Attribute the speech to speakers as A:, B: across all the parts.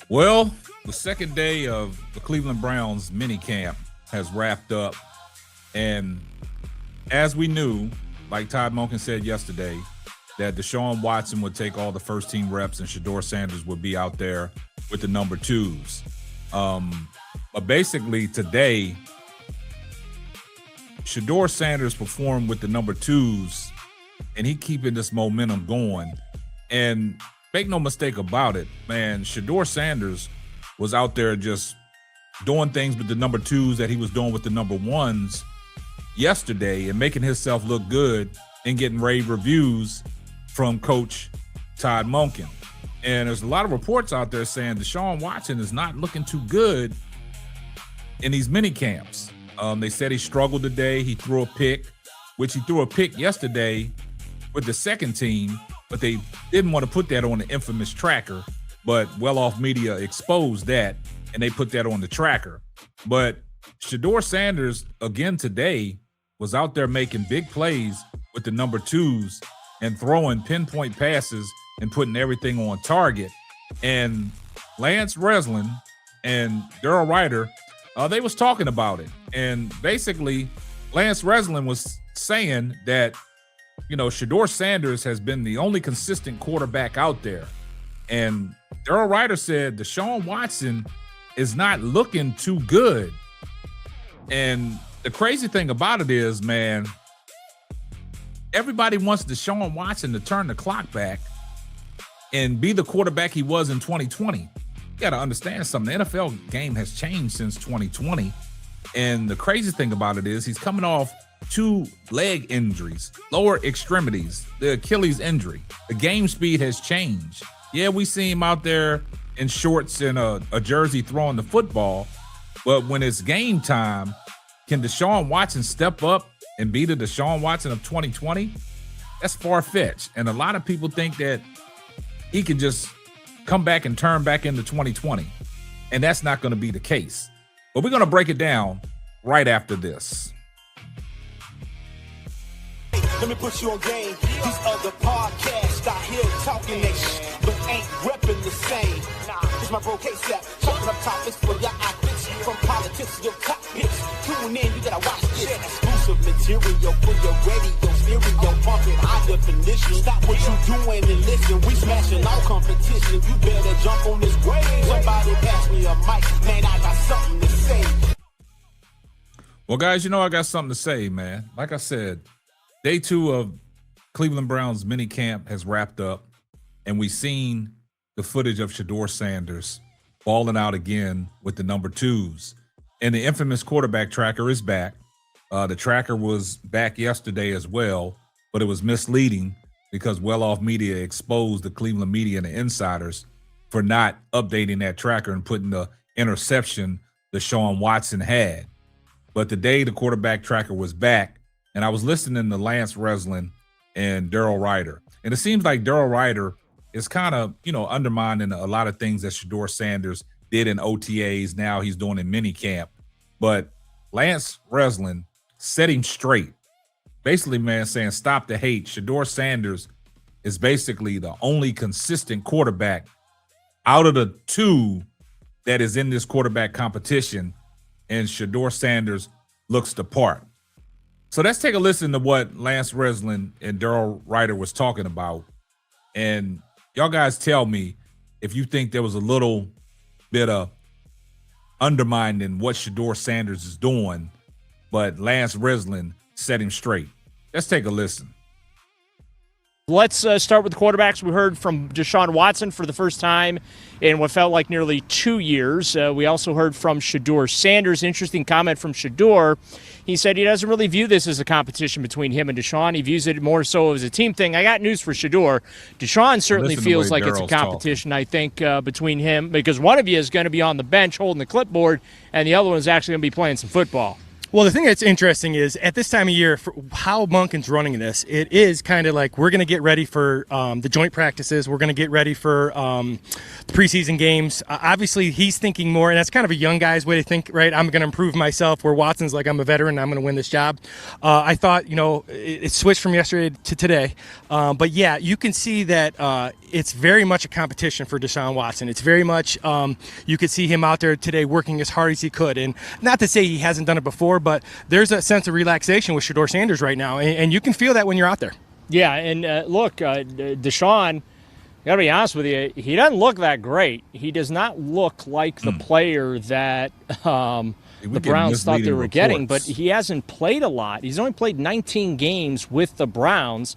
A: Well, the second day of the Cleveland Browns minicamp has wrapped up. And as we knew, like Todd Monken said yesterday, that Deshaun Watson would take all the first team reps and Shedeur Sanders would be out there with the number twos. But basically today, Shedeur Sanders performed with the number twos, and he keeping this momentum going. And make no mistake about it, man, Shedeur Sanders was out there just doing things with the number twos that he was doing with the number ones yesterday and making himself look good and getting rave reviews from Coach Todd Monken. And there's a lot of reports out there saying Deshaun Watson is not looking too good in these mini camps. They said he struggled today. He threw a pick, which he threw a pick yesterday with the second team, but they didn't want to put that on the infamous tracker. But Well Off Media exposed that, and they put that on the tracker. But Shedeur Sanders, again today, was out there making big plays with the number twos and throwing pinpoint passes and putting everything on target. And Lance Reisland and Darrell Ryder, they was talking about it. And basically, Lance Reisland was saying that, Shedeur Sanders has been the only consistent quarterback out there. And Darrell Ryder said Deshaun Watson is not looking too good. And the crazy thing about it is, man, everybody wants Deshaun Watson to turn the clock back and be the quarterback he was in 2020. You got to understand something. The NFL game has changed since 2020. And the crazy thing about it is he's coming off 2 leg injuries, lower extremities, the Achilles injury. The game speed has changed. Yeah, we see him out there in shorts and a jersey throwing the football. But when it's game time, can Deshaun Watson step up and be the Deshaun Watson of 2020? That's far-fetched. And a lot of people think that he can just come back and turn back into 2020. And that's not going to be the case. But we're going to break it down right after this.
B: Let me put you on game. These other podcasts out here talking that shit, but ain't repping the same. It's my bro K-Sap, chopping up topics for your optics. From politics to your cockpits. Tune in, you gotta watch this. Exclusive material for your radio, stereo, pumping high definition. Stop what you doing and listen. We smashing all competition. You better jump on this wave. Somebody pass me a mic, man. I got something to say.
A: Well, guys, I got something to say, man. Like I said, day 2 of Cleveland Browns mini camp has wrapped up, and we've seen the footage of Shedeur Sanders balling out again with the number twos. And the infamous quarterback tracker is back. The tracker was back yesterday as well, but it was misleading because Well Off Media exposed the Cleveland media and the insiders for not updating that tracker and putting the interception Deshaun Watson had. But today the quarterback tracker was back, and I was listening to Lance Reisland and Darrell Ryder. And it seems like Darrell Ryder is kind of, undermining a lot of things that Shedeur Sanders did in OTAs. Now he's doing in minicamp. But Lance Reisland set him straight. Basically, man, saying stop the hate. Shedeur Sanders is basically the only consistent quarterback out of the 2 that is in this quarterback competition. And Shedeur Sanders looks the part. So let's take a listen to what Lance Reisland and Darrell Ryder was talking about. And y'all guys tell me if you think there was a little bit of undermining what Shedeur Sanders is doing, but Lance Reisland set him straight. Let's take a listen.
C: Let's start with the quarterbacks. We heard from Deshaun Watson for the first time in what felt like nearly 2 years. We also heard from Shedeur Sanders. Interesting comment from Shedeur. He said he doesn't really view this as a competition between him and Deshaun. He views it more so as a team thing. I got news for Shedeur. Deshaun certainly feels like it's a competition, I think, between him, because one of you is going to be on the bench holding the clipboard, and the other one is actually going to be playing some football.
D: Well, the thing that's interesting is at this time of year, for how Monken's running this, it is kind of like we're going to get ready for the joint practices. We're going to get ready for the preseason games. Obviously, he's thinking more, and that's kind of a young guy's way to think, right? I'm going to improve myself, where Watson's like, I'm a veteran, I'm going to win this job. I thought, it switched from yesterday to today. But, yeah, you can see that it's very much a competition for Deshaun Watson. It's very much you could see him out there today working as hard as he could. And not to say he hasn't done it before, but there's a sense of relaxation with Shedeur Sanders right now. And you can feel that when you're out there.
C: Yeah, and look, Deshaun, gotta be honest with you, he doesn't look that great. He does not look like the player that the Browns thought they were getting, but he hasn't played a lot. He's only played 19 games with the Browns.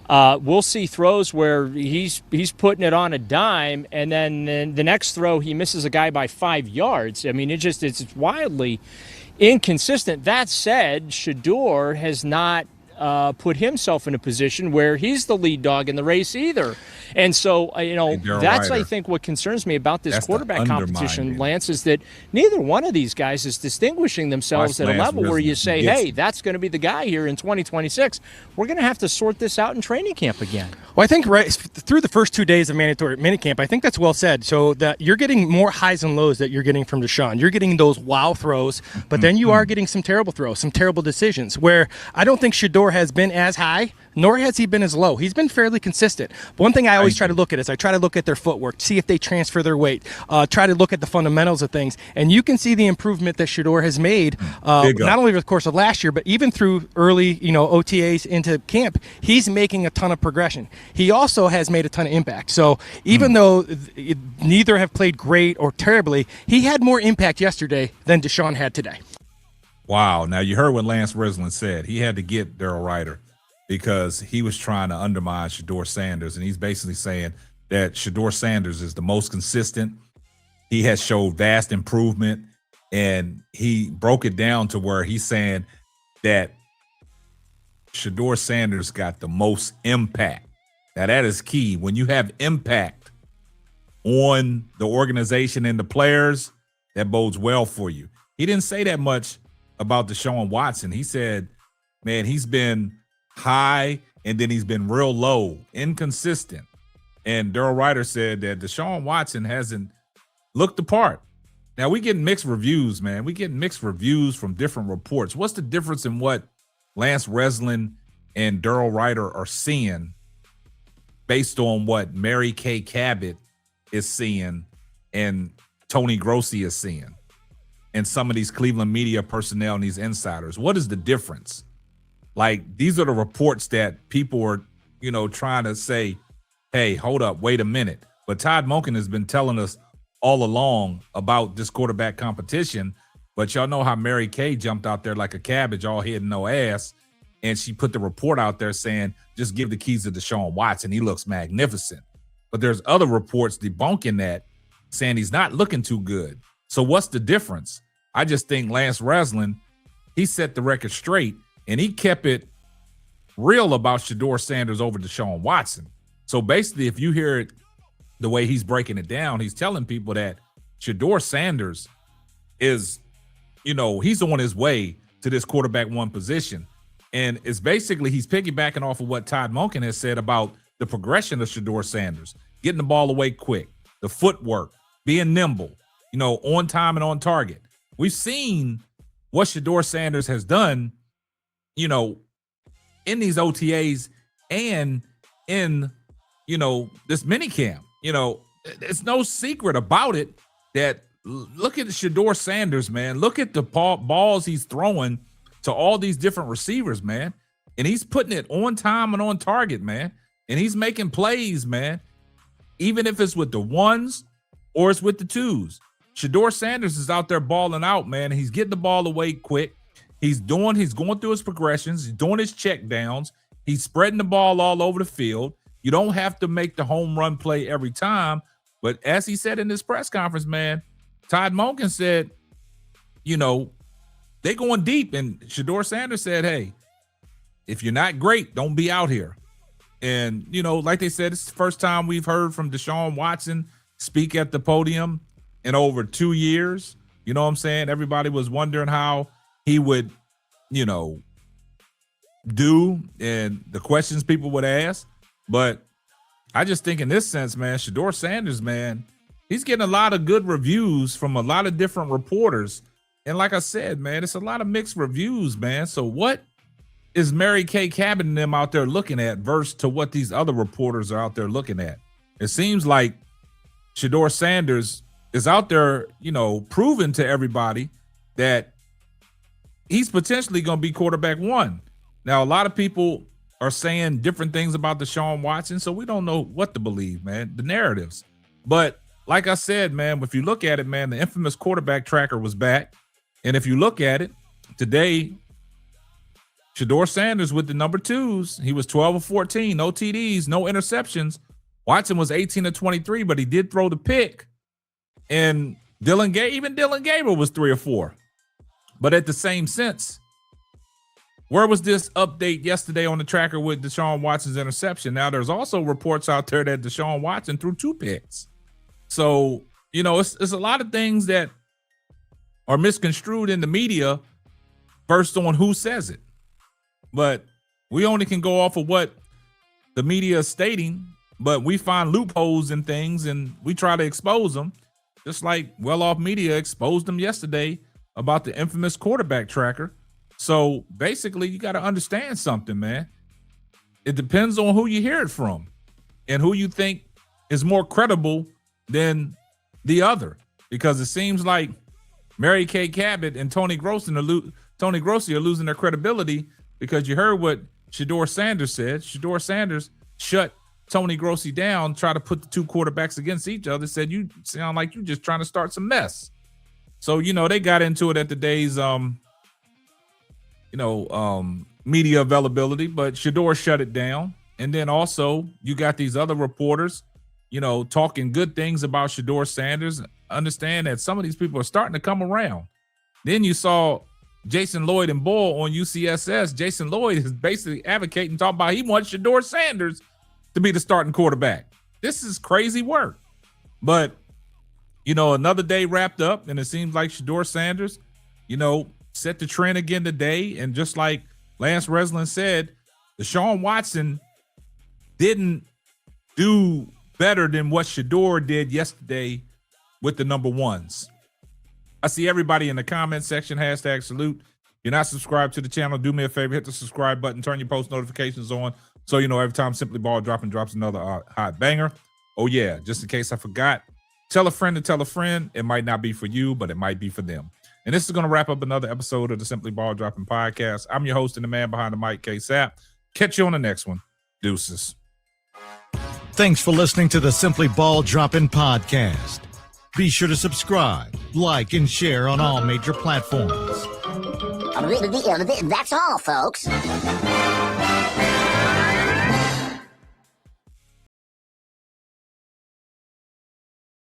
C: We'll see throws where he's putting it on a dime, and then the next throw he misses a guy by 5 yards. I mean, it's wildly inconsistent. That said, Shedeur has not put himself in a position where he's the lead dog in the race either. And so, that's, I think, what concerns me about this quarterback competition, Lance, is that neither one of these guys is distinguishing themselves at a level where you say, hey, that's going to be the guy here in 2026. We're going to have to sort this out in training camp again.
D: Well, I think right through the first 2 days of mandatory minicamp, I think that's well said. So that you're getting more highs and lows that you're getting from Deshaun. You're getting those wow throws, but then you are getting some terrible throws, some terrible decisions where I don't think Shedeur has been as high, nor has he been as low. He's been fairly consistent. But one thing I always try to look at is I try to look at their footwork, see if they transfer their weight, try to look at the fundamentals of things, and you can see the improvement that Shedeur has made, not only over the course of last year, but even through early, OTAs into camp. He's making a ton of progression. He also has made a ton of impact. So even though neither have played great or terribly, he had more impact yesterday than Deshaun had today.
A: Wow. Now, you heard what Lance Reisland said. He had to get Daryl Ryder because he was trying to undermine Shedeur Sanders, and he's basically saying that Shedeur Sanders is the most consistent. He has showed vast improvement, and he broke it down to where he's saying that Shedeur Sanders got the most impact. Now, that is key. When you have impact on the organization and the players, that bodes well for you. He didn't say that much about Deshaun Watson. He said, man, he's been high and then he's been real low, inconsistent. And Daryl Ryder said that Deshaun Watson hasn't looked the part. Now, we get mixed reviews, man. We get mixed reviews from different reports. What's the difference in what Lance Reisland and Daryl Ryder are seeing based on what Mary Kay Cabot is seeing and Tony Grossi is seeing and some of these Cleveland media personnel and these insiders? What is the difference? Like, these are the reports that people are, trying to say, hey, hold up, wait a minute. But Todd Monken has been telling us all along about this quarterback competition. But y'all know how Mary Kay jumped out there like a cabbage, all head and no ass. And she put the report out there saying, just give the keys to Deshaun Watson. He looks magnificent. But there's other reports debunking that, saying he's not looking too good. So what's the difference? I just think Lance Reisland, he set the record straight, and he kept it real about Shedeur Sanders over Deshaun Watson. So basically, if you hear it the way he's breaking it down, he's telling people that Shedeur Sanders is, he's on his way to this quarterback one position. And it's basically, he's piggybacking off of what Todd Monken has said about the progression of Shedeur Sanders, getting the ball away quick, the footwork, being nimble, on time and on target. We've seen what Shedeur Sanders has done, in these OTAs and in, this mini camp. It's no secret about it that look at Shedeur Sanders, man. Look at the balls he's throwing to all these different receivers, man. And he's putting it on time and on target, man. And he's making plays, man. Even if it's with the ones or it's with the twos. Shedeur Sanders is out there balling out, man. He's getting the ball away quick. He's going through his progressions. He's doing his check downs. He's spreading the ball all over the field. You don't have to make the home run play every time. But as he said in this press conference, man, Todd Monken said, they going deep. And Shedeur Sanders said, hey, if you're not great, don't be out here. And, like they said, it's the first time we've heard from Deshaun Watson speak at the podium in over 2 years. You know what I'm saying? Everybody was wondering how he would, do and the questions people would ask. But I just think in this sense, man, Shedeur Sanders, man, he's getting a lot of good reviews from a lot of different reporters. And like I said, man, it's a lot of mixed reviews, man. So what is Mary Kay Cabot and them out there looking at versus to what these other reporters are out there looking at? it seems like Shedeur Sanders is out there, proving to everybody that he's potentially going to be quarterback one. Now, a lot of people are saying different things about Deshaun Watson, so we don't know what to believe, man, the narratives. But like I said, man, if you look at it, man, the infamous quarterback tracker was back. And if you look at it today, Shedeur Sanders with the number 2s, he was 12 of 14, no TDs, no interceptions. Watson was 18 of 23, but he did throw the pick. And Dylan Gabriel was 3 or 4. But at the same sense, where was this update yesterday on the tracker with Deshaun Watson's interception? Now, there's also reports out there that Deshaun Watson threw 2 picks. So, it's a lot of things that are misconstrued in the media first on who says it. But we only can go off of what the media is stating, but we find loopholes in things and we try to expose them, just like well-off media exposed them yesterday about the infamous quarterback tracker. So basically, you got to understand something, man. It depends on who you hear it from and who you think is more credible than the other, because it seems like Mary Kay Cabot and Tony Grossi are losing their credibility because you heard what Shedeur Sanders said. Shedeur Sanders shut Tony Grossi down, try to put the 2 quarterbacks against each other, said, you sound like you're just trying to start some mess. So, they got into it at today's, media availability, but Shedeur shut it down. And then also you got these other reporters, talking good things about Shedeur Sanders. Understand that some of these people are starting to come around. Then you saw Jason Lloyd and Bull on UCSS. Jason Lloyd is basically advocating, talking about he wants Shedeur Sanders to be the starting quarterback. This is crazy work. But, another day wrapped up, and it seems like Shedeur Sanders, set the trend again today. And just like Lance Reisland said, Deshaun Watson didn't do better than what Shedeur did yesterday with the number 1s. I see everybody in the comment section, #salute. If you're not subscribed to the channel, do me a favor, hit the subscribe button, turn your post notifications on so every time Simply Ball drops another hot banger. Oh yeah, just in case I forgot, tell a friend to tell a friend. It might not be for you, but it might be for them. And this is going to wrap up another episode of the Simply Ball Dropping Podcast. I'm your host and the man behind the mic, K-Sap. Catch you on the next one. Deuces.
E: Thanks for listening to the Simply Ball Dropping Podcast. Be sure to subscribe, like, and share on all major platforms.
F: That's all, folks.